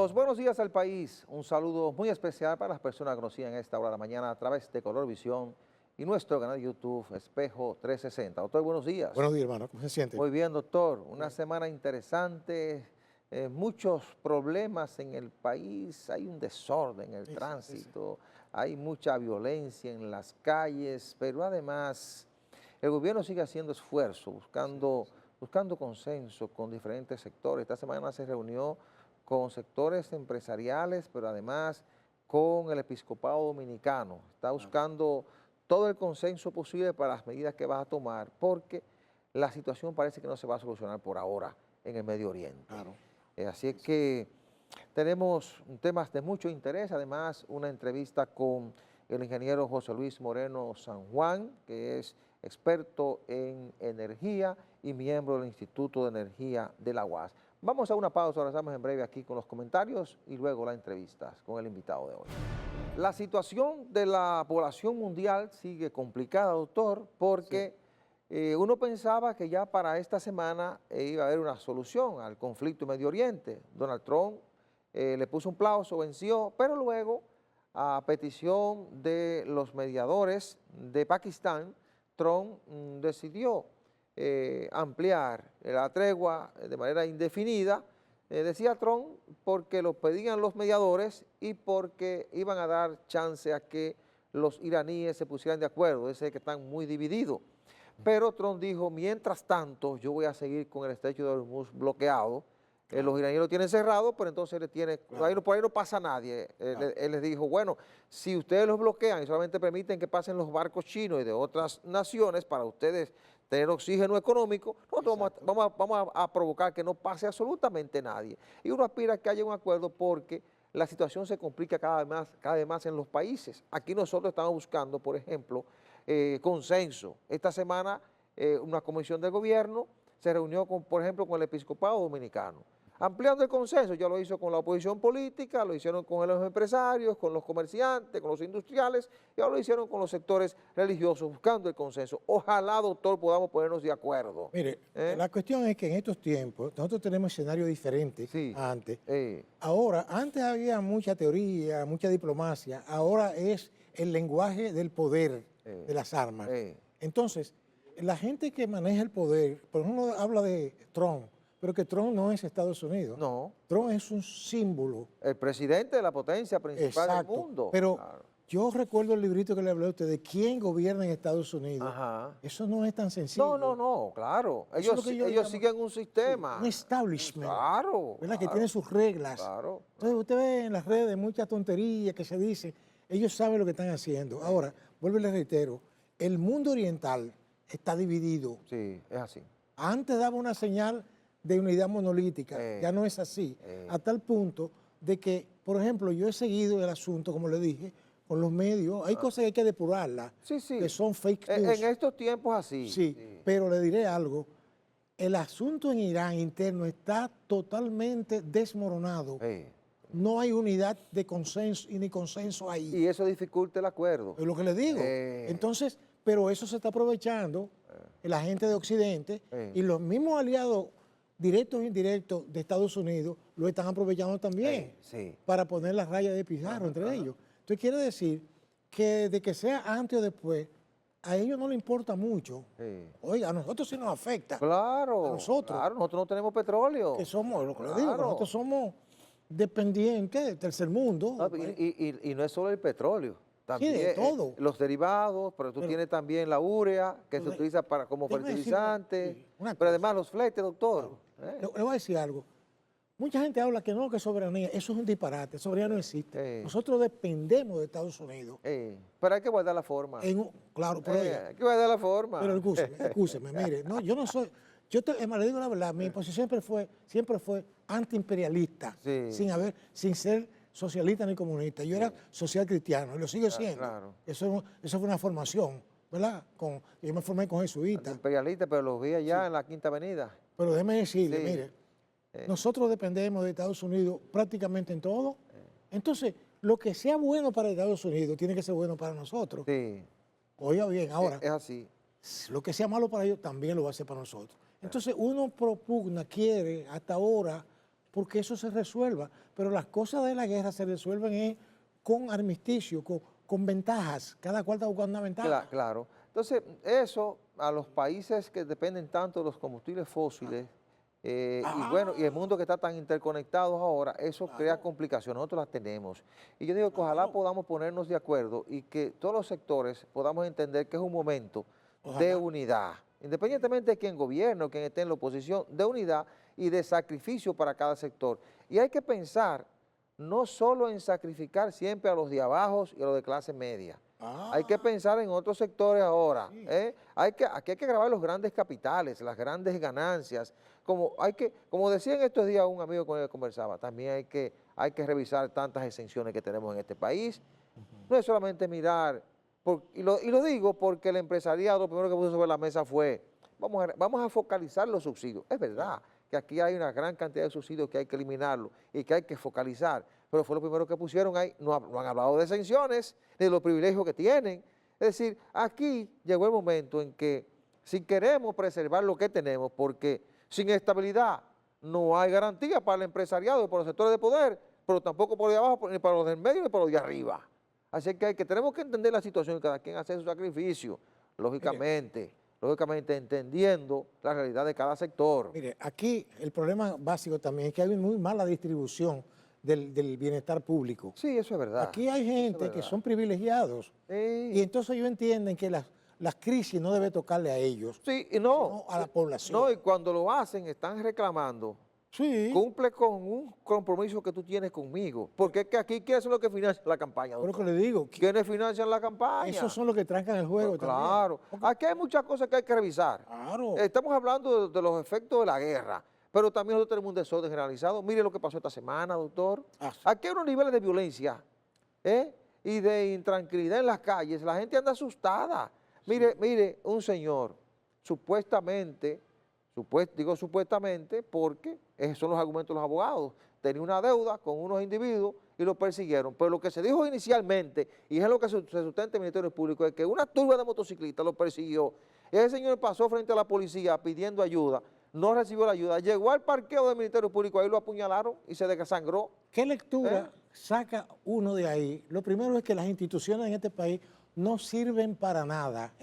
Amigos, buenos días al país. Un saludo muy especial para las personas que nos siguen a esta hora de la mañana a través de Color Visión y nuestro canal de YouTube Espejo 360. Doctor, buenos días. Buenos días, hermano. ¿Cómo se siente? Muy bien, doctor. Una semana interesante, muchos problemas en el país, hay un desorden en el tránsito, hay mucha violencia en las calles, pero además el gobierno sigue haciendo esfuerzo, buscando consenso con diferentes sectores. Esta semana se reunió con sectores empresariales, pero además con el episcopado dominicano. Está buscando todo el consenso posible para las medidas que va a tomar, porque la situación parece que no se va a solucionar por ahora en el Medio Oriente. Claro. Así es que tenemos temas de mucho interés, además una entrevista con el ingeniero José Luis Moreno San Juan, que es experto en energía y miembro del Instituto de Energía de la UAS. Vamos a una pausa, regresamos en breve aquí con los comentarios y luego las entrevistas con el invitado de hoy. La situación de la población mundial sigue complicada, doctor, porque uno pensaba que ya para esta semana iba a haber una solución al conflicto en Medio Oriente. Donald Trump le puso un plazo, venció, pero luego, a petición de los mediadores de Pakistán, Trump decidió ampliar la tregua de manera indefinida, decía Trump, porque lo pedían los mediadores y porque iban a dar chance a que los iraníes se pusieran de acuerdo, ese que están muy divididos. Pero Trump dijo, mientras tanto, yo voy a seguir con el estrecho de Hormuz bloqueado. Los iraníes lo tienen cerrado, pero entonces él tiene, por ahí no pasa nadie. Él les dijo, bueno, si ustedes los bloquean y solamente permiten que pasen los barcos chinos y de otras naciones para ustedes tener oxígeno económico, nosotros vamos a provocar que no pase absolutamente nadie. Y uno aspira a que haya un acuerdo porque la situación se complica cada vez más en los países. Aquí nosotros estamos buscando, por ejemplo, consenso. Esta semana una comisión de gobierno se reunió, por ejemplo, con el episcopado dominicano, ampliando el consenso. Ya lo hizo con la oposición política, lo hicieron con los empresarios, con los comerciantes, con los industriales, y ahora lo hicieron con los sectores religiosos, buscando el consenso. Ojalá, doctor, podamos ponernos de acuerdo. Mire, la cuestión es que en estos tiempos nosotros tenemos escenarios diferentes a antes. Ahora, antes había mucha teoría, mucha diplomacia, ahora es el lenguaje del poder, de las armas. Entonces, la gente que maneja el poder, por ejemplo, habla de Trump, pero que Trump no es Estados Unidos. No. Trump es un símbolo. El presidente de la potencia principal del mundo. Pero yo recuerdo el librito que le hablé a usted de quién gobierna en Estados Unidos. Eso no es tan sencillo. No, claro. Ellos siguen un sistema. Un establishment. Claro. ¿Verdad? Que tiene sus reglas. Claro. Entonces usted ve en las redes muchas tonterías que se dicen. Ellos saben lo que están haciendo. Ahora, vuelvo y le reitero, el mundo oriental está dividido. Sí, es así. Antes daba una señal de unidad monolítica, ya no es así, a tal punto de que, por ejemplo, yo he seguido el asunto, como le dije, con los medios, hay cosas que hay que depurarlas, que son fake news. En estos tiempos así. Sí, pero le diré algo, el asunto en Irán interno está totalmente desmoronado. No hay unidad de consenso y ni consenso ahí. Y eso dificulta el acuerdo. Es lo que le digo. Entonces, pero eso se está aprovechando la gente de Occidente y los mismos aliados directos e indirectos de Estados Unidos lo están aprovechando también para poner las rayas de Pizarro entre ellos. Entonces quiere decir que de que sea antes o después, a ellos no les importa mucho. Oiga, a nosotros sí nos afecta. Claro, a nosotros. Claro, nosotros no tenemos petróleo. Que somos, lo que le digo, nosotros somos dependientes del tercer mundo. No, y no es solo el petróleo. También, de todo. Los derivados, pero tú tienes también la urea, que se utiliza como fertilizante, pero además los fletes, doctor. Le voy a decir algo. Mucha gente habla que no, que soberanía, eso es un disparate, soberanía no existe. Nosotros dependemos de Estados Unidos. Pero hay que guardar la forma. Claro, pero hay que guardar la forma. Pero escúcheme, mire, no, yo no soy, le digo la verdad, mi posición siempre fue antiimperialista, sin ser socialista ni comunista. Yo era social cristiano y lo sigo siendo. Claro. Eso fue una formación, ¿verdad? Yo me formé con jesuitas. Imperialista, pero los vi allá en la Quinta Avenida. Pero déjeme decirle, mire, nosotros dependemos de Estados Unidos prácticamente en todo. Entonces, lo que sea bueno para Estados Unidos tiene que ser bueno para nosotros. Oiga bien, ahora, es así. Lo que sea malo para ellos también lo va a hacer para nosotros. Entonces, uno propugna, quiere hasta ahora porque eso se resuelva. Pero las cosas de la guerra se resuelven con armisticio, con ventajas. Cada cual está buscando una ventaja. Claro. Entonces, eso a los países que dependen tanto de los combustibles fósiles, y bueno, y el mundo que está tan interconectado ahora, eso crea complicaciones, nosotros las tenemos. Y yo digo que ojalá podamos ponernos de acuerdo y que todos los sectores podamos entender que es un momento de unidad, independientemente de quién gobierne o quién esté en la oposición, de unidad y de sacrificio para cada sector. Y hay que pensar no solo en sacrificar siempre a los de abajo y a los de clase media. Hay que pensar en otros sectores ahora. Aquí hay que grabar los grandes capitales, las grandes ganancias. Como decía en estos días un amigo con el que conversaba, también hay que revisar tantas exenciones que tenemos en este país. No es solamente mirar, y lo digo porque el empresariado lo primero que puso sobre la mesa fue, vamos a focalizar los subsidios. Es verdad que aquí hay una gran cantidad de subsidios que hay que eliminarlo y que hay que focalizar, pero fue lo primero que pusieron ahí. No han hablado de exenciones, ni de los privilegios que tienen. Es decir, aquí llegó el momento en que si queremos preservar lo que tenemos, porque sin estabilidad no hay garantía para el empresariado y para los sectores de poder, pero tampoco por de abajo, ni para los del medio, ni para los de arriba. Así que tenemos que entender la situación y cada quien hace su sacrificio, lógicamente entendiendo la realidad de cada sector. Mire, aquí el problema básico también es que hay muy mala distribución del bienestar público. Sí, eso es verdad. Aquí hay gente que son privilegiados y entonces ellos entienden que las crisis no deben tocarle a ellos, sino a la población. No, y cuando lo hacen están reclamando. Sí. Cumple con un compromiso que tú tienes conmigo. Porque es que aquí, ¿quiénes son los que financian la campaña, doctor? Pero que le digo. ¿Quiénes financian la campaña? Esos son los que trancan el juego también. Claro. Aquí hay muchas cosas que hay que revisar. Claro. Estamos hablando de los efectos de la guerra, pero también nosotros tenemos un desorden generalizado. Mire lo que pasó esta semana, doctor. Aquí hay unos niveles de violencia y de intranquilidad en las calles. La gente anda asustada. Mire, un señor, digo supuestamente porque esos son los argumentos de los abogados, tenía una deuda con unos individuos y lo persiguieron, pero lo que se dijo inicialmente, y es lo que se sustenta el Ministerio Público, es que una turba de motociclistas lo persiguió, y ese señor pasó frente a la policía pidiendo ayuda, no recibió la ayuda, llegó al parqueo del Ministerio Público, ahí lo apuñalaron y se desangró. ¿Qué lectura saca uno de ahí? Lo primero es que las instituciones en este país no sirven para nada.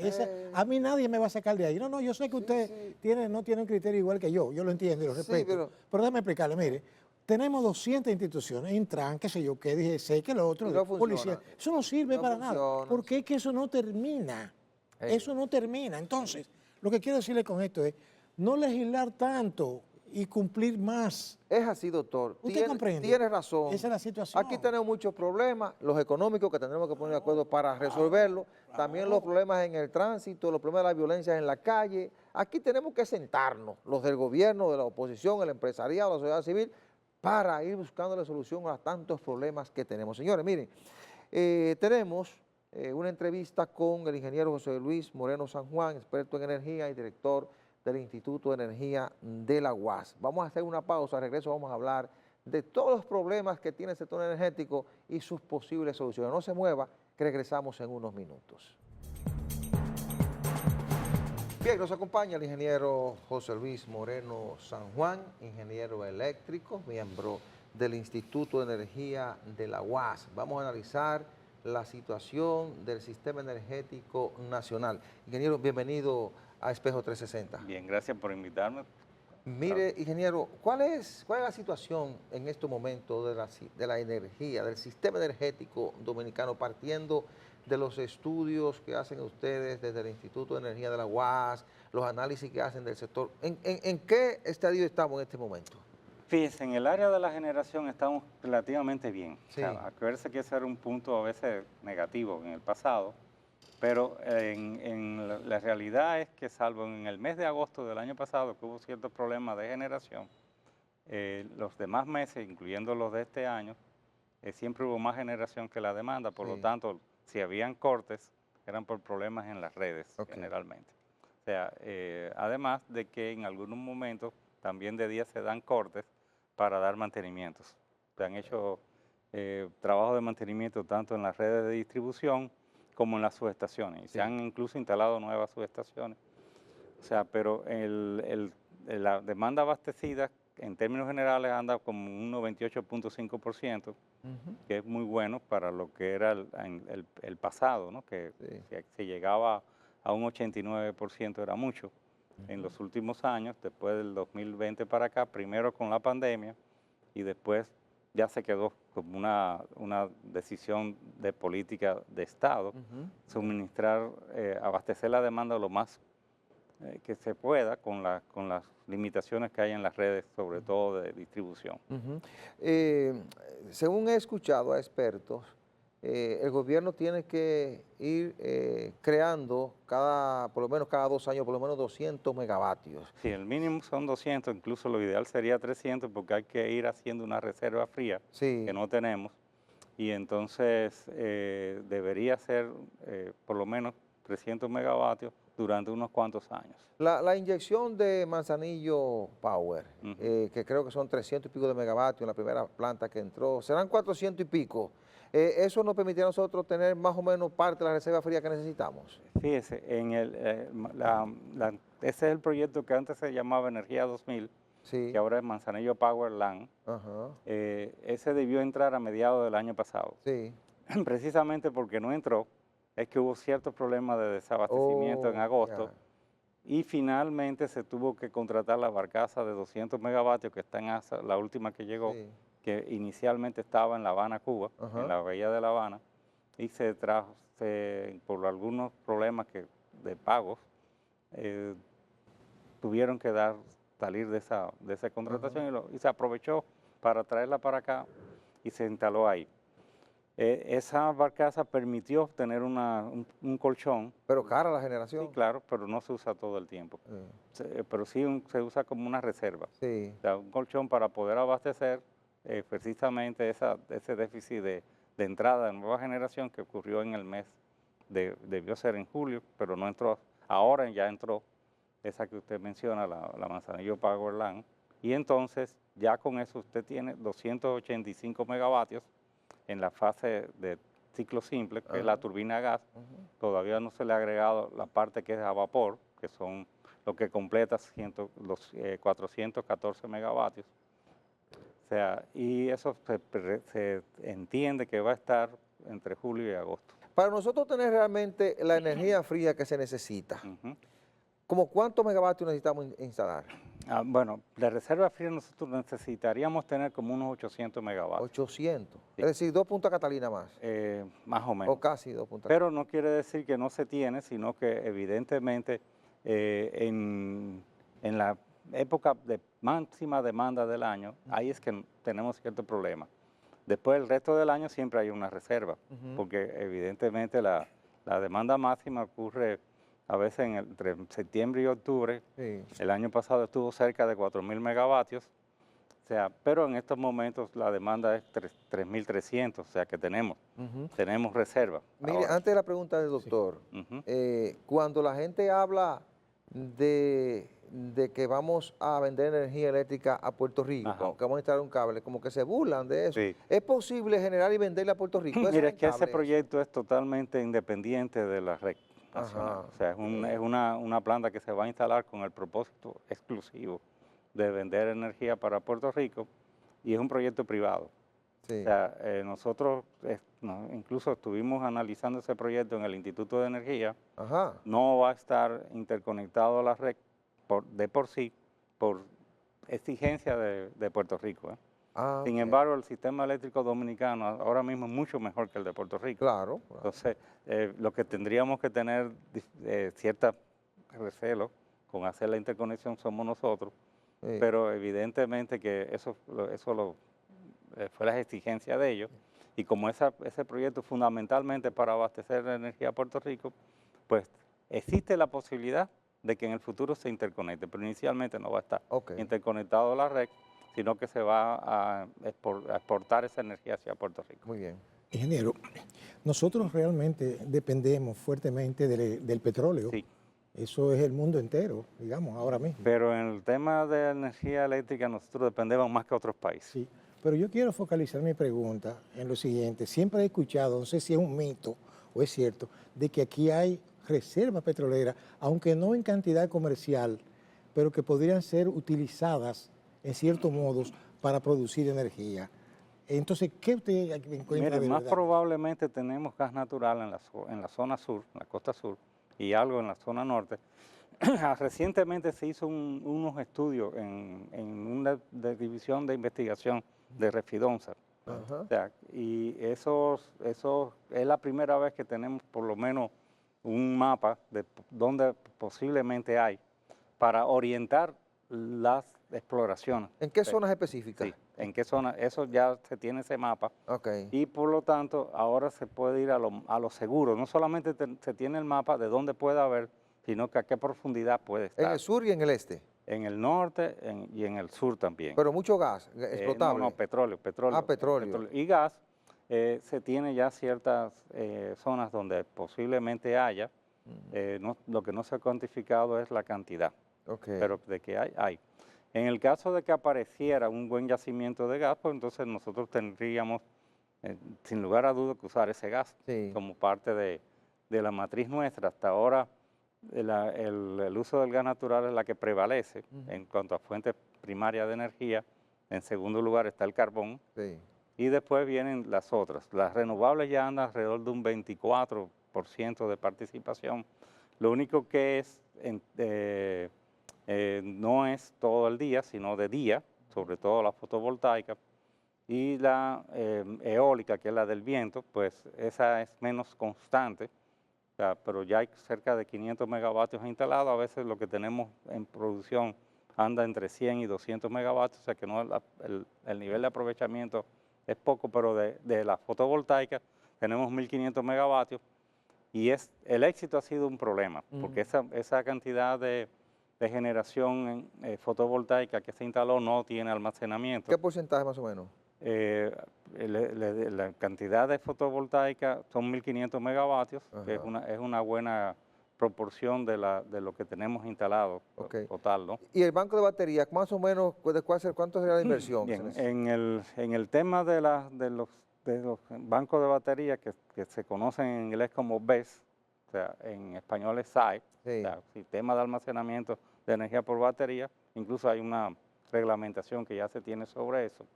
A mí nadie me va a sacar de ahí. No, yo sé que usted no tiene un criterio igual que yo lo entiendo y lo respeto. Pero déjame explicarle, mire, tenemos 200 instituciones, Intran, qué sé yo, que dije, sé que lo otro, policía. Eso no sirve para nada, porque es que eso no termina. Eso no termina. Entonces, lo que quiero decirle con esto es, no legislar tanto y cumplir más. Es así, doctor. ¿Usted comprende? Tiene razón. Esa es la situación. Aquí tenemos muchos problemas, los económicos que tendremos que poner de acuerdo para resolverlos, también los problemas en el tránsito, los problemas de la violencia en la calle. Aquí tenemos que sentarnos, los del gobierno, de la oposición, el empresariado, la sociedad civil, para ir buscando la solución a tantos problemas que tenemos. Señores, miren, tenemos una entrevista con el ingeniero José Luis Moreno San Juan, experto en energía y director del Instituto de Energía de la UAS. Vamos a hacer una pausa, al regreso vamos a hablar de todos los problemas que tiene el sector energético y sus posibles soluciones. No se mueva, que regresamos en unos minutos. Bien, nos acompaña el ingeniero José Luis Moreno San Juan, ingeniero eléctrico, miembro del Instituto de Energía de la UAS. Vamos a analizar la situación del sistema energético nacional. Ingeniero, bienvenido a Espejo 360. Bien, gracias por invitarme. Mire, ingeniero, ¿cuál es la situación en estos momentos de la energía, del sistema energético dominicano, partiendo de los estudios que hacen ustedes desde el Instituto de Energía de la UAS, los análisis que hacen del sector? ¿En qué estadio estamos en este momento? Fíjense, en el área de la generación estamos relativamente bien. Sí. O sea, acuérdense que ese era un punto a veces negativo en el pasado, pero en la realidad es que salvo en el mes de agosto del año pasado, que hubo ciertos problemas de generación, los demás meses, incluyendo los de este año, siempre hubo más generación que la demanda, por lo tanto, si habían cortes, eran por problemas en las redes generalmente. O sea, además de que en algunos momentos también de día se dan cortes para dar mantenimientos. Se han hecho trabajos de mantenimiento tanto en las redes de distribución como en las subestaciones. Y se han incluso instalado nuevas subestaciones. O sea, pero la demanda abastecida en términos generales anda como un 98.5%, que es muy bueno para lo que era el pasado, ¿no? Que si llegaba a un 89% era mucho. En los últimos años, después del 2020 para acá, primero con la pandemia y después ya se quedó como una decisión de política de Estado, suministrar, abastecer la demanda lo más que se pueda con las limitaciones que hay en las redes, sobre todo de distribución. Según he escuchado a expertos, el gobierno tiene que ir creando por lo menos cada 2 años, por lo menos 200 megavatios. Sí, el mínimo son 200, incluso lo ideal sería 300 porque hay que ir haciendo una reserva fría que no tenemos y entonces debería ser por lo menos 300 megavatios durante unos cuantos años. La inyección de Manzanillo Power, que creo que son 300 y pico de megavatios en la primera planta que entró, serán 400 y pico. ¿Eso nos permitiría a nosotros tener más o menos parte de la reserva fría que necesitamos? Fíjese, ese es el proyecto que antes se llamaba Energía 2000, que ahora es Manzanillo Power Land. Ese debió entrar a mediados del año pasado. Precisamente porque no entró, es que hubo ciertos problemas de desabastecimiento en agosto y finalmente se tuvo que contratar la barcaza de 200 megavatios que está en ASA, la última que llegó, que inicialmente estaba en La Habana, Cuba, en la bahía de La Habana, y se trajo, por algunos problemas de pagos, tuvieron que salir de esa contratación y se aprovechó para traerla para acá y se instaló ahí. Esa barcaza permitió tener un colchón. Pero cara la generación. Sí, claro, pero no se usa todo el tiempo. Pero sí se usa como una reserva. O sea, un colchón para poder abastecer precisamente ese déficit de entrada de nueva generación que ocurrió en el mes, debió ser en julio, pero no entró. Ahora ya entró esa que usted menciona, la Manzanillo Power Land. Y entonces ya con eso usted tiene 285 megavatios en la fase de ciclo simple, que es la turbina a gas. Todavía no se le ha agregado la parte que es a vapor, que son lo que completa los 414 megavatios. O sea, y eso se entiende que va a estar entre julio y agosto. Para nosotros tener realmente la energía fría que se necesita, ¿cómo cuántos megavatios necesitamos instalar? Bueno, de reserva fría nosotros necesitaríamos tener como unos 800 megavatios. 800, es decir, 2 Punta Catalina más. Más o menos. O casi 2 Punta Catalina. Pero no quiere decir que no se tiene, sino que evidentemente en la época de máxima demanda del año, ahí es que tenemos cierto problema. Después el resto del año siempre hay una reserva, porque evidentemente la demanda máxima ocurre a veces entre septiembre y octubre. El año pasado estuvo cerca de 4.000 megavatios, o sea, pero en estos momentos la demanda es 3.300, o sea que tenemos reserva. Mire, antes de la pregunta del doctor, cuando la gente habla de que vamos a vender energía eléctrica a Puerto Rico, que vamos a instalar un cable, como que se burlan de eso. ¿Es posible generar y venderle a Puerto Rico? Mira, es que ese proyecto es totalmente independiente de la red nacional. O sea, es una planta que se va a instalar con el propósito exclusivo de vender energía para Puerto Rico y es un proyecto privado. O sea, nosotros incluso estuvimos analizando ese proyecto en el Instituto de Energía. No va a estar interconectado a la red de por sí, por exigencia de Puerto Rico. Sin embargo, el sistema eléctrico dominicano ahora mismo es mucho mejor que el de Puerto Rico. Claro. Entonces, lo que tendríamos que tener cierta recelo con hacer la interconexión somos nosotros, pero evidentemente que eso fue la exigencia de ellos, y como ese proyecto fundamentalmente para abastecer la energía a Puerto Rico, pues existe la posibilidad de que en el futuro se interconecte, pero inicialmente no va a estar interconectado a la red, sino que se va a exportar esa energía hacia Puerto Rico. Muy bien. Ingeniero, nosotros realmente dependemos fuertemente del petróleo. Eso es el mundo entero, digamos, ahora mismo. Pero en el tema de energía eléctrica nosotros dependemos más que otros países. Sí, pero yo quiero focalizar mi pregunta en lo siguiente. Siempre he escuchado, no sé si es un mito o es cierto, de que aquí hay reservas petroleras, aunque no en cantidad comercial, pero que podrían ser utilizadas en ciertos modos, para producir energía. Entonces, ¿qué usted encuentra de Más verdad? probablemente tenemos gas natural en la zona sur, en la costa sur, y algo en la zona norte. Recientemente se hizo unos estudios en una división de investigación de Refidonza. Ajá. O sea, y eso es la primera vez que tenemos por lo menos un mapa de dónde posiblemente hay para orientar las exploraciones. ¿En qué zonas específicas? Sí, en qué zona, eso ya se tiene ese mapa. Ok. Y por lo tanto, ahora se puede ir a lo seguro. No solamente se tiene el mapa de dónde puede haber, sino que a qué profundidad puede estar. En el sur y en el este. En el norte y en el sur también. Pero mucho gas, explotable. No, petróleo. Ah, petróleo. Y gas, se tiene ya ciertas zonas donde posiblemente haya. Lo que no se ha cuantificado es la cantidad, Okay. pero de que hay. En el caso de que apareciera un buen yacimiento de gas, pues entonces nosotros tendríamos, sin lugar a dudas, que usar ese gas como parte de la matriz nuestra. Hasta ahora el uso del gas natural es la que prevalece en cuanto a fuentes primarias de energía. En segundo lugar está el carbón. Sí. Y después vienen las otras. Las renovables ya andan alrededor de un 24% de participación. Lo único que es, no es todo el día, sino de día, sobre todo la fotovoltaica. Y la eólica, que es la del viento, pues esa es menos constante. O sea, pero ya hay cerca de 500 megavatios instalados. A veces lo que tenemos en producción anda entre 100 y 200 megavatios, o sea que no, el nivel de aprovechamiento es poco, pero de la fotovoltaica tenemos 1.500 megavatios y el éxito ha sido un problema, porque esa cantidad de generación fotovoltaica que se instaló no tiene almacenamiento. ¿Qué porcentaje más o menos? La cantidad de fotovoltaica son 1.500 megavatios, que es una buena proporción de lo que tenemos instalado total, ¿no? ¿Y el banco de baterías, más o menos, cuánto sería la inversión? Bien, en el tema de los bancos de baterías que se conocen en inglés como BESS, o sea, en español es SAE, o sea, Sistema de Almacenamiento de Energía por Batería, incluso hay una reglamentación que ya se tiene sobre eso.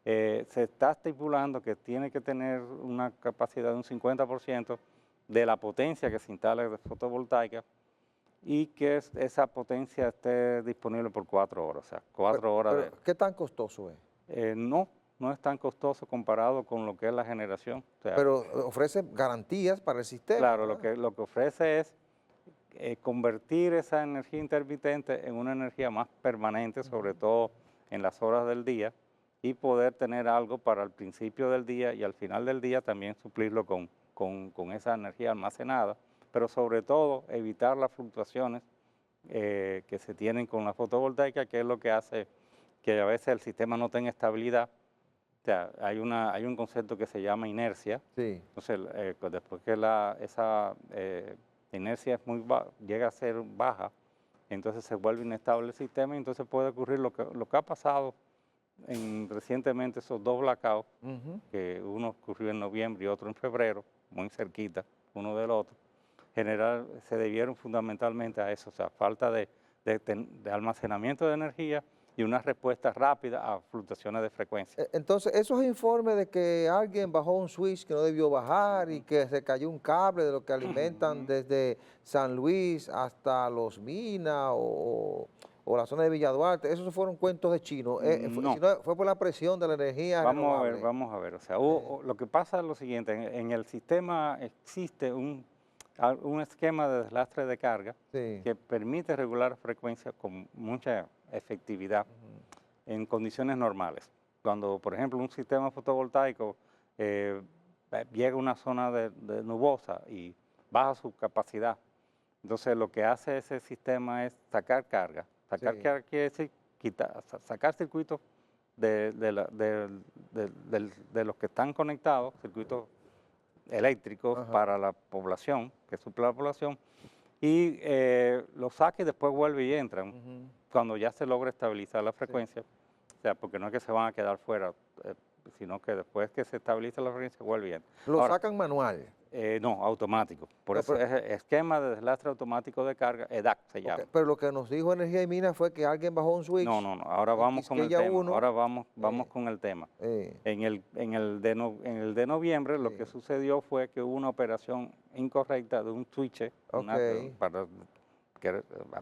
Se está estipulando que tiene que tener una capacidad de un 50% de la potencia que se instala de fotovoltaica y que esa potencia esté disponible por 4 horas, o sea, 4 horas pero, ¿qué tan costoso es? No es tan costoso comparado con lo que es la generación. O sea, pero ofrece garantías para el sistema. Claro, lo que ofrece es convertir esa energía intermitente en una energía más permanente, sobre todo en las horas del día, y poder tener algo para el principio del día y al final del día también suplirlo con esa energía almacenada, pero sobre todo evitar las fluctuaciones que se tienen con la fotovoltaica, que es lo que hace que a veces el sistema no tenga estabilidad. O sea, hay un concepto que se llama inercia. Entonces, después que esa inercia llega a ser baja, entonces se vuelve inestable el sistema y entonces puede ocurrir lo que ha pasado recientemente, esos 2 blackouts, que uno ocurrió en noviembre y otro en febrero, muy cerquita uno del otro, se debieron fundamentalmente a eso, o sea, falta de almacenamiento de energía y una respuesta rápida a fluctuaciones de frecuencia. Entonces, esos informes de que alguien bajó un switch que no debió bajar y que se cayó un cable de lo que alimentan desde San Luis hasta Los Minas o la zona de Villa Duarte, esos fueron cuentos de chino. No. Fue por la presión de la energía renovable. Vamos a ver. O sea, lo que pasa es lo siguiente, en el sistema existe un esquema de deslastre de carga que permite regular frecuencias con mucha efectividad en condiciones normales. Cuando, por ejemplo, un sistema fotovoltaico llega a una zona de nubosa y baja su capacidad, entonces lo que hace ese sistema es sacar carga. Sacar carga quiere decir sacar circuitos de los que están conectados, circuitos eléctricos para la población, que suple la población, y los saca y después vuelve y entran cuando ya se logra estabilizar la frecuencia. O sea, porque no es que se van a quedar fuera, sino que después que se estabiliza la frecuencia vuelve y entra. ¿Lo sacan manual? No, automático. Por No, eso es el esquema de deslastre automático de carga, EDAC se llama. Pero lo que nos dijo Energía y Minas fue que alguien bajó un switch. No, ahora en vamos con el Quisqueya tema. 1, Ahora vamos con el tema. En el de noviembre lo que sucedió fue que hubo una operación incorrecta de un switch,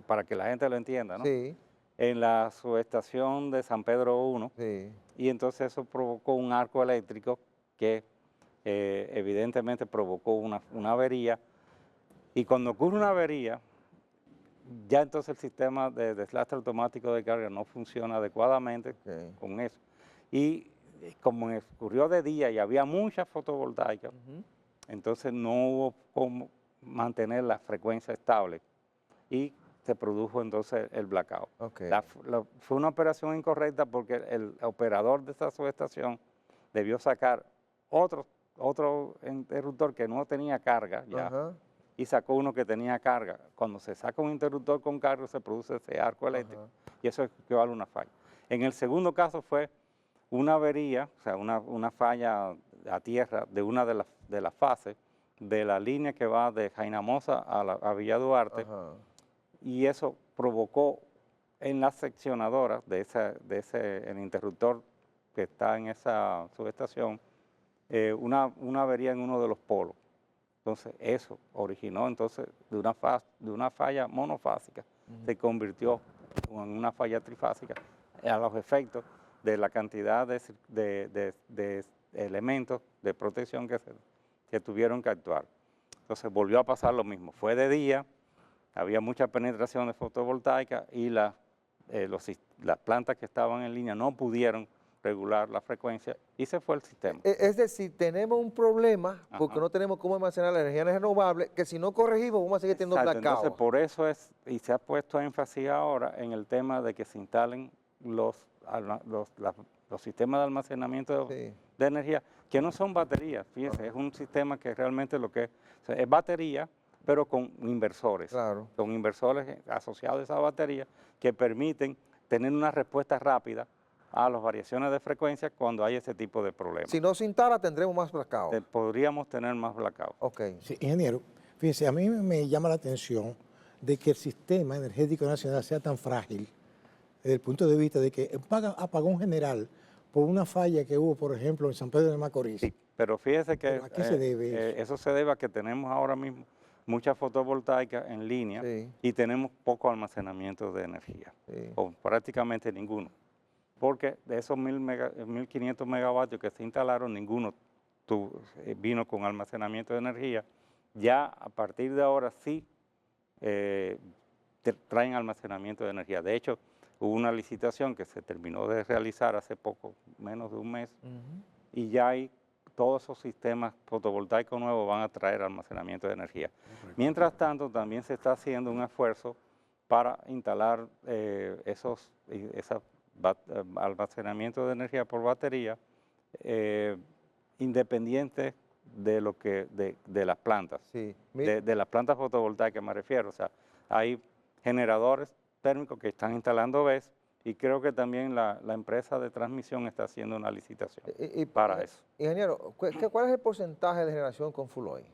para que la gente lo entienda, ¿no? Sí. En la subestación de San Pedro 1, y entonces eso provocó un arco eléctrico que evidentemente provocó una avería, y cuando ocurre una avería, ya entonces el sistema de deslastre automático de carga no funciona adecuadamente con eso. Y como ocurrió de día y había mucha fotovoltaica, entonces no hubo cómo mantener la frecuencia estable y se produjo entonces el blackout. Fue una operación incorrecta porque el operador de esa subestación debió sacar otro interruptor que no tenía carga ya, y sacó uno que tenía carga. Cuando se saca un interruptor con carga se produce ese arco eléctrico y eso equivale a una falla. En el segundo caso fue una avería, o sea, una falla a tierra de una de las fases de la línea que va de Jainamosa a Villa Duarte, y eso provocó en las seccionadoras el interruptor que está en esa subestación una avería en uno de los polos. Entonces eso originó entonces de una falla monofásica, se convirtió en una falla trifásica a los efectos de la cantidad de elementos de protección que tuvieron que actuar. Entonces volvió a pasar lo mismo, fue de día, había mucha penetración de fotovoltaica y las plantas que estaban en línea no pudieron regular la frecuencia y se fue el sistema. Es decir, tenemos un problema porque no tenemos cómo almacenar la energía renovable, que si no corregimos vamos a seguir teniendo blackout. Entonces por eso y se ha puesto énfasis ahora en el tema de que se instalen los sistemas de almacenamiento de energía, que no son baterías, fíjense, es un sistema que realmente es batería, pero con inversores, con inversores asociados a esa batería que permiten tener una respuesta rápida a las variaciones de frecuencia cuando hay ese tipo de problemas. Si no se instala, tendremos más blackout. Podríamos tener más blackout. Sí, ingeniero, fíjense, a mí me llama la atención de que el sistema energético nacional sea tan frágil desde el punto de vista de que apagón general por una falla que hubo, por ejemplo, en San Pedro de Macorís. Sí, pero fíjese que ¿A qué se debe eso? Eso se debe a que tenemos ahora mismo mucha fotovoltaica en línea y tenemos poco almacenamiento de energía, o prácticamente ninguno. Porque de esos 1.500 megavatios que se instalaron, ninguno vino con almacenamiento de energía. Ya a partir de ahora sí traen almacenamiento de energía. De hecho, hubo una licitación que se terminó de realizar hace poco, menos de un mes, y ya hay todos esos sistemas fotovoltaicos nuevos van a traer almacenamiento de energía. Mientras tanto, también se está haciendo un esfuerzo para instalar esos almacenamiento de energía por batería independientes de las plantas, de las plantas fotovoltaicas me refiero. O sea, hay generadores térmicos que están instalando BESS y creo que también la empresa de transmisión está haciendo una licitación para eso. Ingeniero, ¿cuál es el porcentaje de generación con full oil?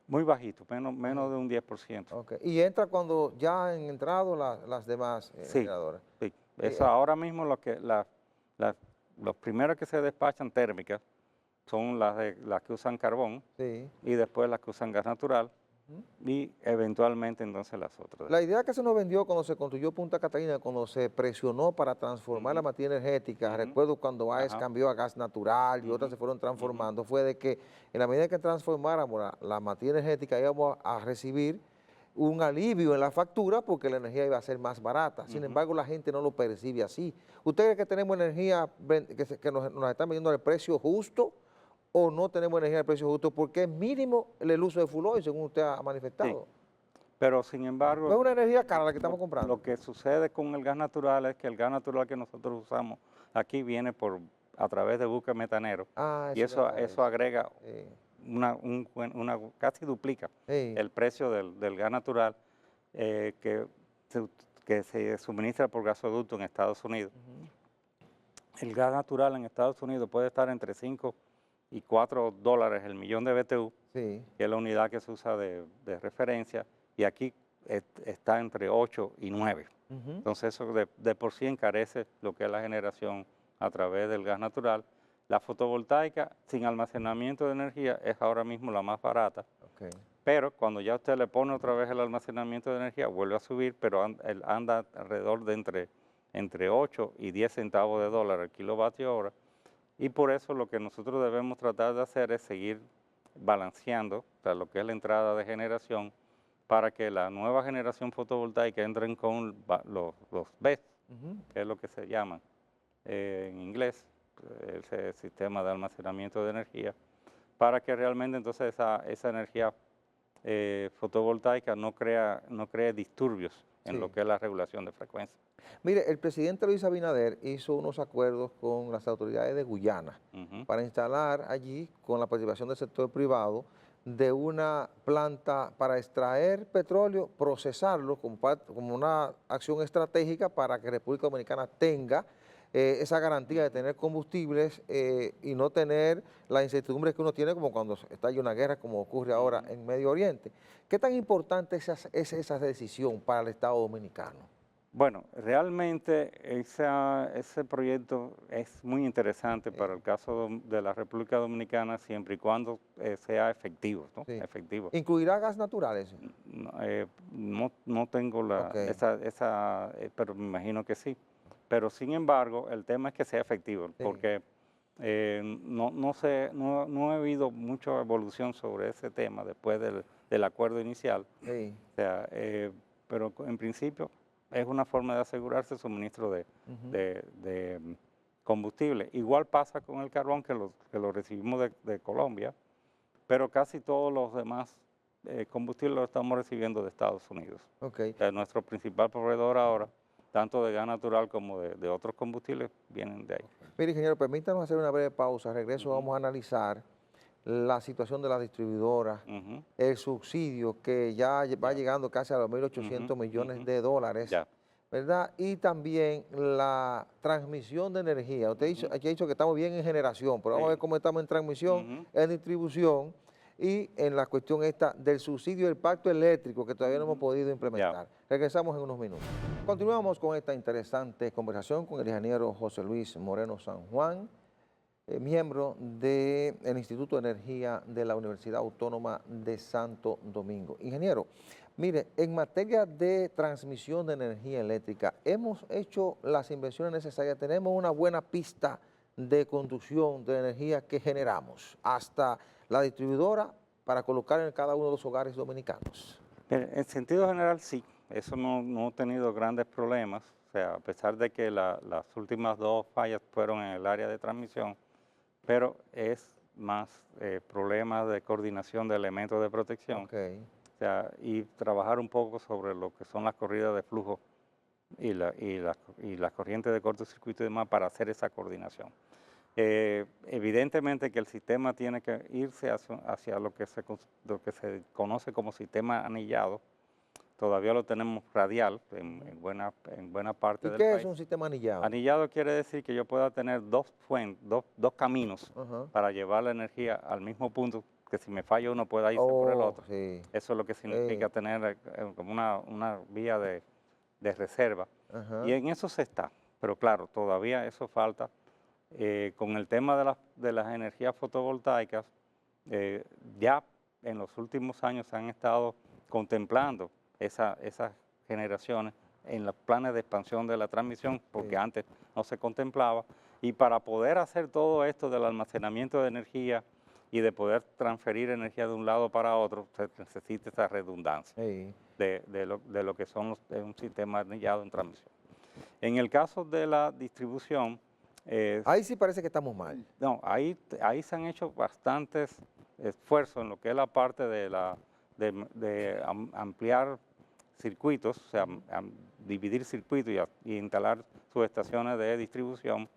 Muy bajito, menos de un 10%. ¿Y entra cuando ya han entrado las demás generadoras? Sí. Eso ahora mismo los primeros que se despachan térmicas son las que usan carbón y después las que usan gas natural y eventualmente entonces las otras. La idea que se nos vendió cuando se construyó Punta Catalina, cuando se presionó para transformar la materia energética, recuerdo cuando AES cambió a gas natural y otras se fueron transformando, fue de que en la medida que transformáramos la materia energética íbamos a recibir un alivio en la factura porque la energía iba a ser más barata. Sin embargo, la gente no lo percibe así. ¿Ustedes creen que tenemos energía que nos están vendiendo al precio justo o no tenemos energía al precio justo? Porque es mínimo el uso de full oil, según usted ha manifestado. Sí. Pero sin embargo... No es una energía cara la que estamos comprando. Lo que sucede con el gas natural es que el gas natural que nosotros usamos aquí viene a través de buques metaneros. Y eso agrega... casi duplica el precio del gas natural que se suministra por gasoducto en Estados Unidos. El gas natural en Estados Unidos puede estar entre 5 y $4 el millón de BTU Sí. que es la unidad que se usa de referencia, y aquí está entre 8 y 9. Entonces eso de por sí encarece lo que es la generación a través del gas natural. La fotovoltaica sin almacenamiento de energía es ahora mismo la más barata, pero cuando ya usted le pone otra vez el almacenamiento de energía vuelve a subir, pero anda alrededor de entre 8 y 10 centavos de dólar el kilovatio hora, y por eso lo que nosotros debemos tratar de hacer es seguir balanceando, o sea, lo que es la entrada de generación, para que la nueva generación fotovoltaica entren con los BESS, que es lo que se llama en inglés, ese sistema de almacenamiento de energía, para que realmente entonces esa energía fotovoltaica no cree disturbios en lo que es la regulación de frecuencia. Mire, el presidente Luis Abinader hizo unos acuerdos con las autoridades de Guyana para instalar allí, con la participación del sector privado, de una planta para extraer petróleo, procesarlo como una acción estratégica para que República Dominicana tenga esa garantía de tener combustibles y no tener la incertidumbre que uno tiene como cuando está en una guerra, como ocurre ahora en Medio Oriente. ¿Qué tan importante es esa decisión para el Estado Dominicano? Bueno, realmente ese proyecto es muy interesante para el caso de la República Dominicana siempre y cuando sea efectivo, ¿no? Sí. Efectivo. ¿Incluirá gas natural ese? No tengo pero me imagino que sí. Pero sin embargo, el tema es que sea efectivo, porque no he habido mucha evolución sobre ese tema después del acuerdo inicial. Sí. O sea, pero en principio es una forma de asegurarse el suministro de combustible. Igual pasa con el carbón, que lo recibimos de Colombia, pero casi todos los demás combustibles los estamos recibiendo de Estados Unidos. O sea, nuestro principal proveedor ahora, tanto de gas natural como de otros combustibles, vienen de ahí. Mire, ingeniero, permítanos hacer una breve pausa. Regreso, vamos a analizar la situación de las distribuidoras, el subsidio que ya va llegando casi a los 1.800 millones de dólares, ¿verdad? Y también la transmisión de energía. Usted aquí ha dicho que estamos bien en generación, pero vamos a ver cómo estamos en transmisión, en distribución y en la cuestión esta del subsidio del pacto eléctrico que todavía no hemos podido implementar. Regresamos en unos minutos. Continuamos con esta interesante conversación con el ingeniero José Luis Moreno San Juan, miembro del Instituto de Energía de la Universidad Autónoma de Santo Domingo. Ingeniero, mire, en materia de transmisión de energía eléctrica, hemos hecho las inversiones necesarias, tenemos una buena pista de conducción de energía que generamos hasta la distribuidora para colocar en cada uno de los hogares dominicanos. En sentido general, sí, eso no ha tenido grandes problemas, o sea, a pesar de que las últimas 2 fallas fueron en el área de transmisión, pero es más problemas de coordinación de elementos de protección, o sea, y trabajar un poco sobre lo que son las corridas de flujo y las corrientes de cortocircuito y demás para hacer esa coordinación. Evidentemente que el sistema tiene que irse hacia lo que se conoce como sistema anillado. Todavía lo tenemos radial en buena parte del país. ¿Y qué es un sistema anillado? Anillado quiere decir que yo pueda tener dos caminos para llevar la energía al mismo punto, que si me falla uno pueda irse por el otro. Sí. Eso es lo que significa tener como una vía de reserva. Y en eso se está, pero claro, todavía eso falta. Con el tema de las energías fotovoltaicas, ya en los últimos años se han estado contemplando esas generaciones en los planes de expansión de la transmisión, porque antes no se contemplaba, y para poder hacer todo esto del almacenamiento de energía y de poder transferir energía de un lado para otro, se necesita esa redundancia de lo que son un sistema anillado en transmisión. En el caso de la distribución, ahí sí parece que estamos mal. No, ahí se han hecho bastantes esfuerzos en lo que es la parte de ampliar circuitos, o sea, dividir circuitos y instalar subestaciones de distribución,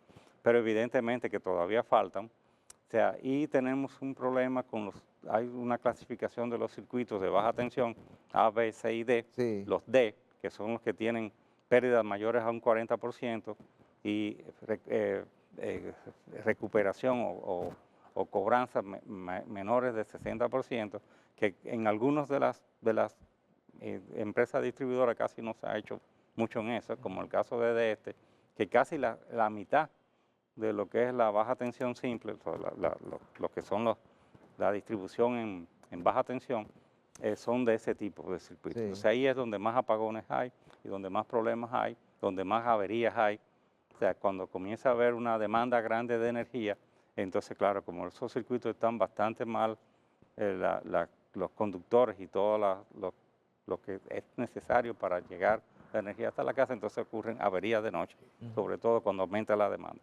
pero evidentemente que todavía faltan. O sea, y tenemos un problema hay una clasificación de los circuitos de baja tensión, A, B, C y D. Los D, que son los que tienen pérdidas mayores a un 40%, y recuperación o o cobranzas menores de 60%, que en algunas de las empresas distribuidoras casi no se ha hecho mucho en eso, como el caso de este, que casi la mitad de lo que es la baja tensión simple, lo que son la distribución en baja tensión, son de ese tipo de circuitos. Sí. Entonces ahí es donde más apagones hay y donde más problemas hay, donde más averías hay. O sea, cuando comienza a haber una demanda grande de energía, entonces claro, como esos circuitos están bastante mal, los conductores y todo lo que es necesario para llegar la energía hasta la casa, entonces ocurren averías de noche, sobre todo cuando aumenta la demanda.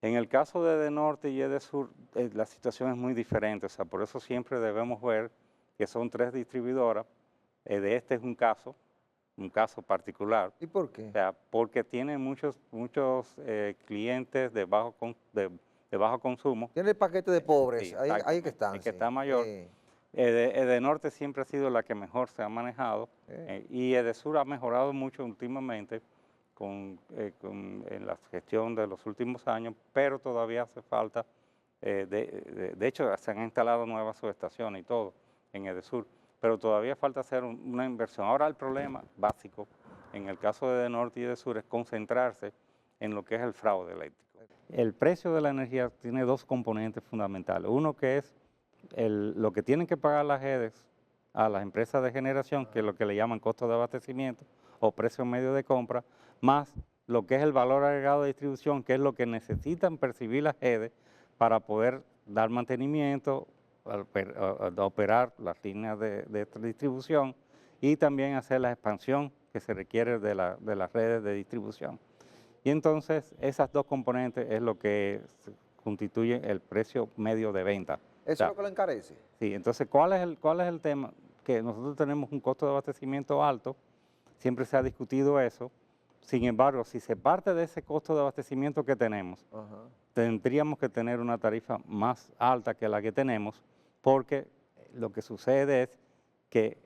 En el caso de EDENORTE y EDESUR, la situación es muy diferente, o sea, por eso siempre debemos ver que son 3 distribuidoras. De este es un caso particular. ¿Y por qué? O sea, porque tiene muchos clientes de bajo consumo. Tiene el paquete de pobres, Sí, ahí que están. el que está mayor. EDENORTE siempre ha sido la que mejor se ha manejado y EDESUR ha mejorado mucho últimamente en la gestión de los últimos años, pero todavía hace falta, de hecho se han instalado nuevas subestaciones y todo en EDESUR, pero todavía falta hacer una inversión. Ahora el problema básico en el caso de EDENORTE y EDESUR es concentrarse en lo que es el fraude eléctrico. El precio de la energía tiene 2 componentes fundamentales, uno que es lo que tienen que pagar las GEDES a las empresas de generación, que es lo que le llaman costo de abastecimiento o precio medio de compra, más lo que es el valor agregado de distribución, que es lo que necesitan percibir las GEDES para poder dar mantenimiento, operar las líneas de distribución y también hacer la expansión que se requiere de las redes de distribución. Y entonces esas 2 componentes es lo que constituye el precio medio de venta. ¿Eso es lo que lo encarece? Sí, entonces ¿cuál es el tema? Que nosotros tenemos un costo de abastecimiento alto, siempre se ha discutido eso. Sin embargo, si se parte de ese costo de abastecimiento que tenemos, tendríamos que tener una tarifa más alta que la que tenemos, porque lo que sucede es que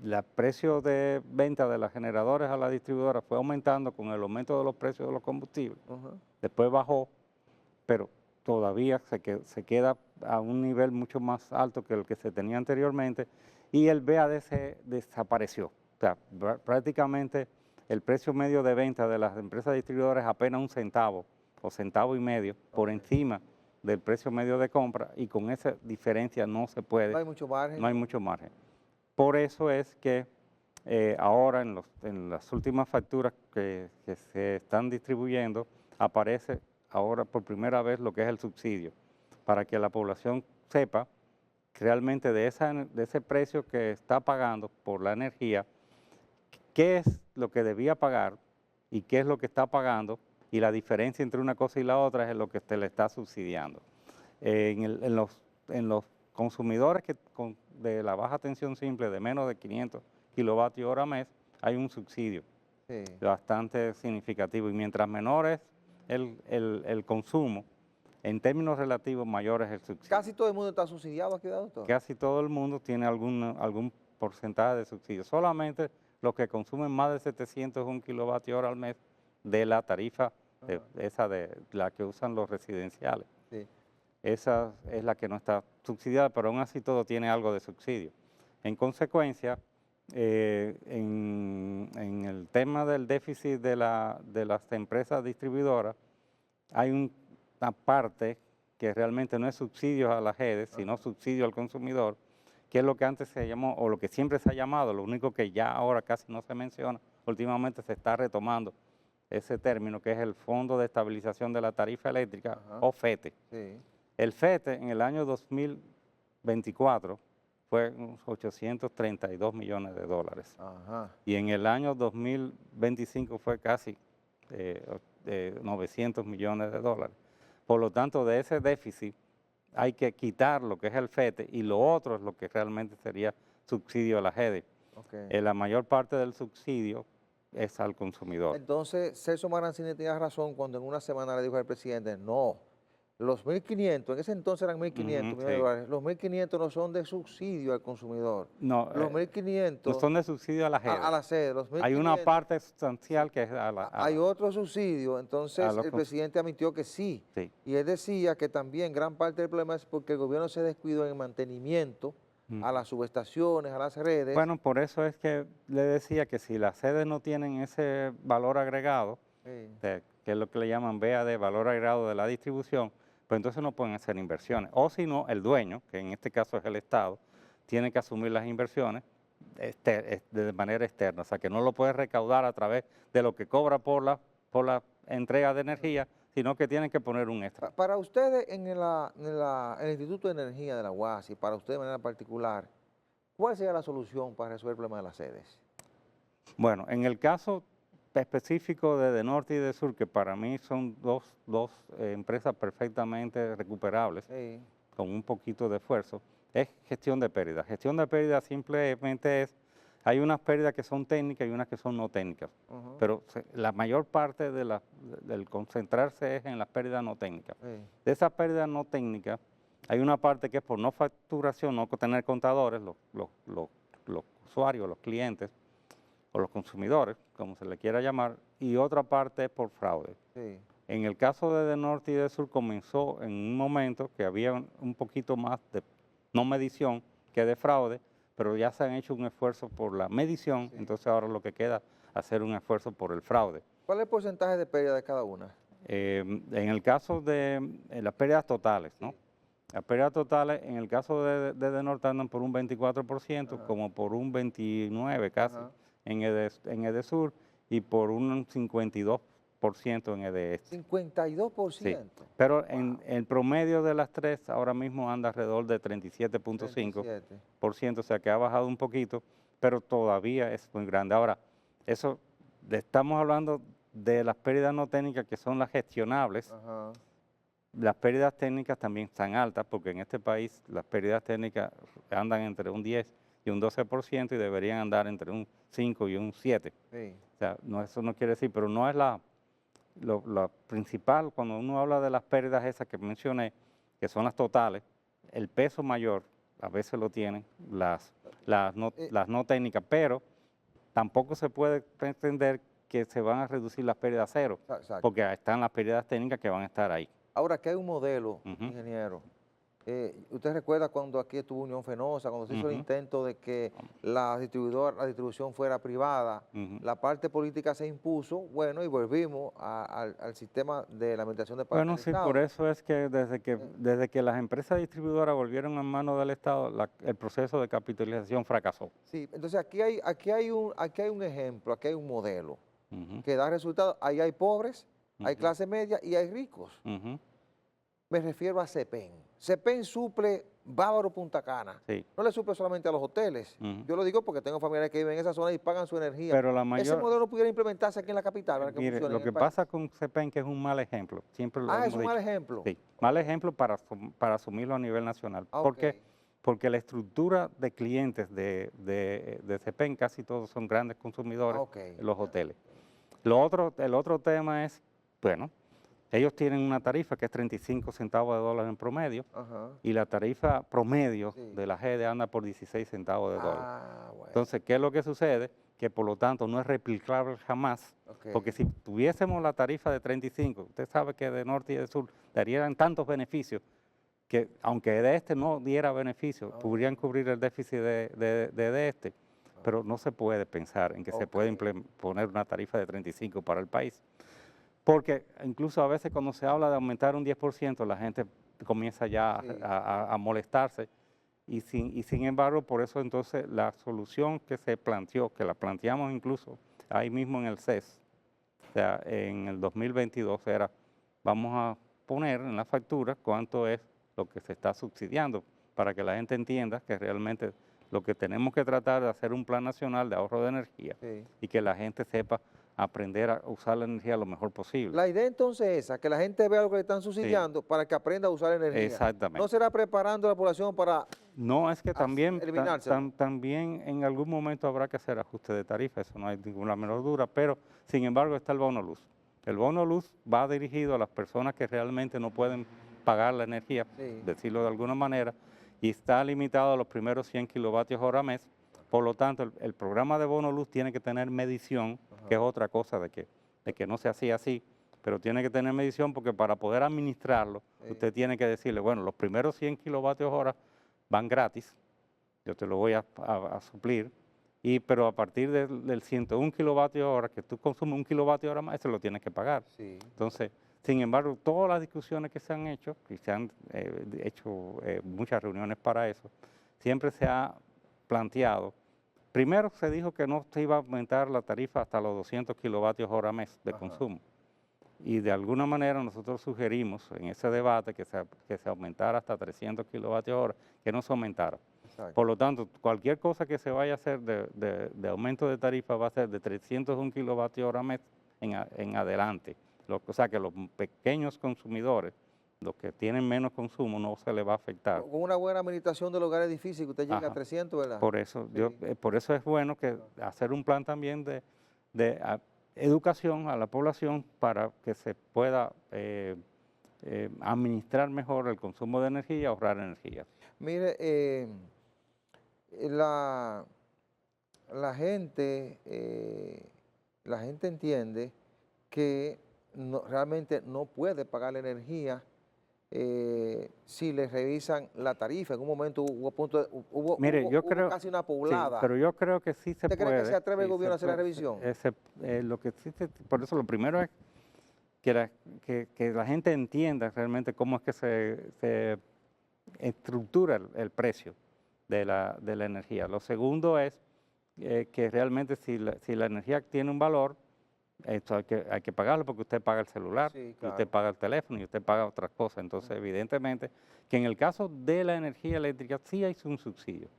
el precio de venta de las generadoras a las distribuidoras fue aumentando con el aumento de los precios de los combustibles. Después bajó, pero todavía se queda a un nivel mucho más alto que el que se tenía anteriormente y el VAD desapareció. O sea, prácticamente el precio medio de venta de las empresas distribuidoras es apenas 1 centavo o centavo y medio por encima del precio medio de compra y con esa diferencia no se puede. No hay mucho margen. No hay mucho margen. Por eso es que ahora en las últimas facturas que se están distribuyendo aparece ahora por primera vez lo que es el subsidio, para que la población sepa realmente de ese precio que está pagando por la energía, qué es lo que debía pagar y qué es lo que está pagando, y la diferencia entre una cosa y la otra es lo que se le está subsidiando. En los consumidores de la baja tensión simple de menos de 500 kilovatios hora mes, hay un subsidio bastante significativo, y mientras menor es el consumo, en términos relativos mayor es el subsidio. ¿Casi todo el mundo está subsidiado aquí, doctor? Casi todo el mundo tiene algún porcentaje de subsidio. Solamente los que consumen más de 701 kilovatios hora al mes de la tarifa, esa de la que usan los residenciales. Sí. Esa es la que no está subsidiada, pero aún así todo tiene algo de subsidio. En consecuencia, en el tema del déficit de las empresas distribuidoras, hay una parte que realmente no es subsidio a las GEDES, sino subsidio al consumidor, que es lo que antes se llamó, o lo que siempre se ha llamado, lo único que ya ahora casi no se menciona, últimamente se está retomando ese término, que es el Fondo de Estabilización de la Tarifa Eléctrica, o FETE. Sí. El FETE en el año 2024 fue unos 832 millones de dólares. Y en el año 2025 fue casi 900 millones de dólares. Por lo tanto, de ese déficit hay que quitar lo que es el FETE, y lo otro es lo que realmente sería subsidio a la GEDE. La mayor parte del subsidio es al consumidor. Entonces, Celso Marancini tenía razón cuando en una semana le dijo al presidente, no, los 1.500, en ese entonces eran 1.500 millones de dólares, los 1.500 no son de subsidio al consumidor. No, los 1.500 no son de subsidio a la sede. A la sede. Los 1.500, hay una parte sustancial que es hay otro subsidio, entonces el presidente admitió que sí. Y él decía que también gran parte del problema es porque el gobierno se descuidó en el mantenimiento a las subestaciones, a las redes. Bueno, por eso es que le decía que si las sedes no tienen ese valor agregado, que es lo que le llaman VAD, valor agregado de la distribución, pues entonces no pueden hacer inversiones. O si no, el dueño, que en este caso es el Estado, tiene que asumir las inversiones de manera externa, o sea que no lo puede recaudar a través de lo que cobra por la entrega de energía, sino que tienen que poner un extra. Para ustedes en el Instituto de Energía de la UAS y para usted de manera particular, ¿cuál sería la solución para resolver el problema de las sedes? Bueno, en el caso específico de Norte y de Sur, que para mí son dos empresas perfectamente recuperables, con un poquito de esfuerzo, es gestión de pérdidas. Gestión de pérdidas simplemente hay unas pérdidas que son técnicas y unas que son no técnicas, pero la mayor parte del concentrarse es en las pérdidas no técnicas. De esas pérdidas no técnicas, hay una parte que es por no facturación, no tener contadores, los usuarios, los clientes, o los consumidores, como se le quiera llamar, y otra parte es por fraude. En el caso de Norte y de Sur comenzó en un momento que había un poquito más de no medición que de fraude, pero ya se han hecho un esfuerzo por la medición, entonces ahora lo que queda es hacer un esfuerzo por el fraude. ¿Cuál es el porcentaje de pérdida de cada una? En el caso de las pérdidas totales, ¿no? Las pérdidas totales, en el caso de Norte andan por un 24%, como por un 29% casi en EDESUR y por un 52% en EDESTE. 52%. Sí, pero en el promedio de las tres ahora mismo anda alrededor de 37.5%, o sea que ha bajado un poquito, pero todavía es muy grande. Ahora, eso estamos hablando de las pérdidas no técnicas que son las gestionables. Las pérdidas técnicas también están altas porque en este país las pérdidas técnicas andan entre un 10 y un 12% y deberían andar entre un 5 y un 7%. O sea, eso no quiere decir, pero no es la principal. Cuando uno habla de las pérdidas esas que mencioné, que son las totales, el peso mayor a veces lo tienen las no técnicas, pero tampoco se puede pretender que se van a reducir las pérdidas a cero, porque están las pérdidas técnicas que van a estar ahí. Ahora, que hay un modelo, ingeniero. ¿Usted recuerda cuando aquí estuvo Unión Fenosa, cuando se hizo el intento de que la distribución fuera privada? La parte política se impuso, bueno, y volvimos al sistema de la administración de parte del Estado. Por eso es que desde que las empresas distribuidoras volvieron en manos del Estado, el proceso de capitalización fracasó. Sí, entonces aquí hay un ejemplo, aquí hay un modelo que da resultados. Ahí hay pobres, hay clase media y hay ricos. Me refiero a CEPEN. CEPEN suple Bávaro Punta Cana. No le suple solamente a los hoteles. Yo lo digo porque tengo familiares que viven en esa zona y pagan su energía. Pero ese modelo pudiera implementarse aquí en la capital. Para que mire, lo que pasa con CEPEN que es un mal ejemplo. Siempre lo hemos es un dicho. mal ejemplo. Sí, mal ejemplo para asumirlo a nivel nacional. ¿Por qué? Porque la estructura de clientes de CEPEN casi todos son grandes consumidores en los hoteles. El otro tema es, bueno, ellos tienen una tarifa que es 35 centavos de dólar en promedio y la tarifa promedio de la GED anda por 16 centavos de dólar. Entonces, ¿qué es lo que sucede? Que por lo tanto no es replicable jamás, porque si tuviésemos la tarifa de 35, usted sabe que de Norte y de Sur darían tantos beneficios que aunque de este no diera beneficios, podrían cubrir el déficit de este, pero no se puede pensar en que se puede poner una tarifa de 35 para el país. Porque incluso a veces cuando se habla de aumentar un 10%, la gente comienza ya a molestarse y sin embargo, por eso entonces la solución que se planteó, que la planteamos incluso ahí mismo en el CES, o sea, en el 2022 era, vamos a poner en la factura cuánto es lo que se está subsidiando para que la gente entienda que realmente lo que tenemos que tratar de hacer un plan nacional de ahorro de energía y que la gente sepa aprender a usar la energía lo mejor posible. La idea entonces es esa, que la gente vea lo que le están subsidiando para que aprenda a usar energía. Exactamente. No será preparando a la población para no, es que también en algún momento habrá que hacer ajuste de tarifa, eso no hay ninguna menor duda, pero sin embargo está el bono luz. El bono luz va dirigido a las personas que realmente no pueden pagar la energía, decirlo de alguna manera, y está limitado a los primeros 100 kilovatios hora mes. Por lo tanto, el programa de bono luz tiene que tener medición, que es otra cosa de que no se hacía así, pero tiene que tener medición porque para poder administrarlo, usted tiene que decirle, bueno, los primeros 100 kilovatios hora van gratis, yo te lo voy a suplir, pero a partir del 101 kilovatios hora, que tú consumes 1 kilovatio hora más, ese lo tienes que pagar. Entonces, sin embargo, todas las discusiones que se han hecho, y se han hecho muchas reuniones para eso, siempre se ha planteado, primero se dijo que no se iba a aumentar la tarifa hasta los 200 kilovatios hora mes de consumo. Y de alguna manera nosotros sugerimos en ese debate que se aumentara hasta 300 kilovatios hora, que no se aumentara. Por lo tanto, cualquier cosa que se vaya a hacer de aumento de tarifa va a ser de 301 kilovatios hora mes en adelante. O sea que los pequeños consumidores, los que tienen menos consumo, no se les va a afectar. Con una buena administración del hogar es difícil que usted llegue a 300, ¿verdad? Por eso, por eso es bueno que hacer un plan también de educación a la población para que se pueda administrar mejor el consumo de energía y ahorrar energía. Mire, la gente entiende que realmente no puede pagar la energía si le revisan la tarifa. En un momento hubo casi una poblada. Sí, pero yo creo que sí se puede. ¿Usted cree que se atreve el gobierno a hacer la revisión? Por eso lo primero es que la gente entienda realmente cómo es que se estructura el precio de la energía. Lo segundo es que realmente si la energía tiene un valor, esto hay que pagarlo porque usted paga el celular, y usted paga el teléfono y usted paga otras cosas. Entonces, evidentemente, que en el caso de la energía eléctrica sí hay un subsidio.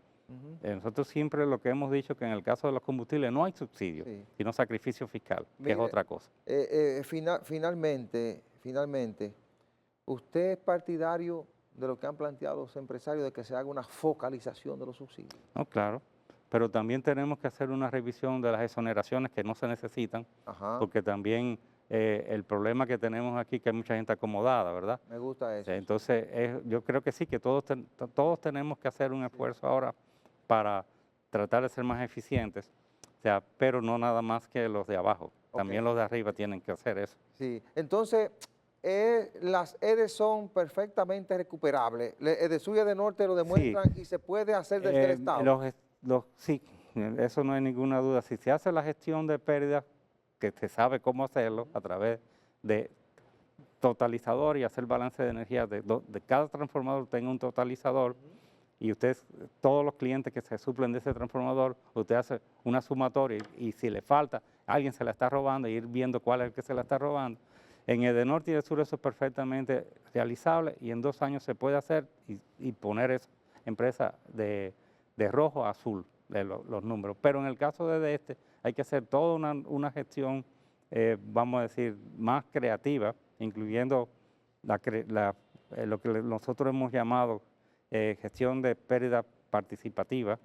Nosotros siempre lo que hemos dicho que en el caso de los combustibles no hay subsidio, sino sacrificio fiscal, que es otra cosa. Finalmente, ¿usted es partidario de lo que han planteado los empresarios de que se haga una focalización de los subsidios? No, claro. Pero también tenemos que hacer una revisión de las exoneraciones que no se necesitan, porque también el problema que tenemos aquí es que hay mucha gente acomodada, ¿verdad? Me gusta eso. Entonces, yo creo que sí, que todos tenemos que hacer un esfuerzo ahora para tratar de ser más eficientes, pero no nada más que los de abajo, también los de arriba tienen que hacer eso. Sí, entonces, las EDES son perfectamente recuperables. EDESUR y EDENORTE lo demuestran y se puede hacer desde el Estado. Sí, eso no hay ninguna duda. Si se hace la gestión de pérdidas, que se sabe cómo hacerlo a través de totalizador y hacer balance de energía, de cada transformador tenga un totalizador y todos los clientes que se suplen de ese transformador, usted hace una sumatoria y si le falta, alguien se la está robando y ir viendo cuál es el que se la está robando. En EDENORTE y EDESUR eso es perfectamente realizable y en 2 años se puede hacer y poner esa empresa de rojo a azul los números. Pero en el caso de este hay que hacer toda una gestión, vamos a decir, más creativa, incluyendo lo que nosotros hemos llamado gestión de pérdida participativa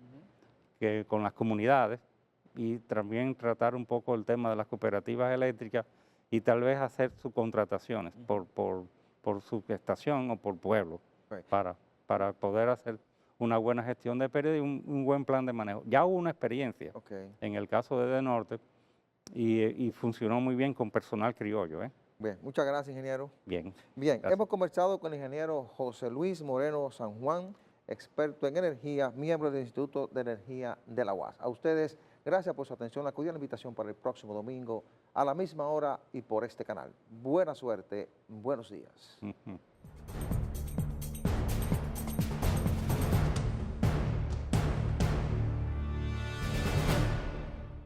con las comunidades y también tratar un poco el tema de las cooperativas eléctricas y tal vez hacer subcontrataciones por subestación o por pueblo para poder hacer una buena gestión de pérdida y un buen plan de manejo. Ya hubo una experiencia en el caso de EDENORTE y funcionó muy bien con personal criollo. Bien, muchas gracias, ingeniero. Bien. Gracias. Hemos conversado con el ingeniero José Luis Moreno San Juan, experto en energía, miembro del Instituto de Energía de la UAS. A ustedes, gracias por su atención. La cordial invitación para el próximo domingo a la misma hora y por este canal. Buena suerte, buenos días.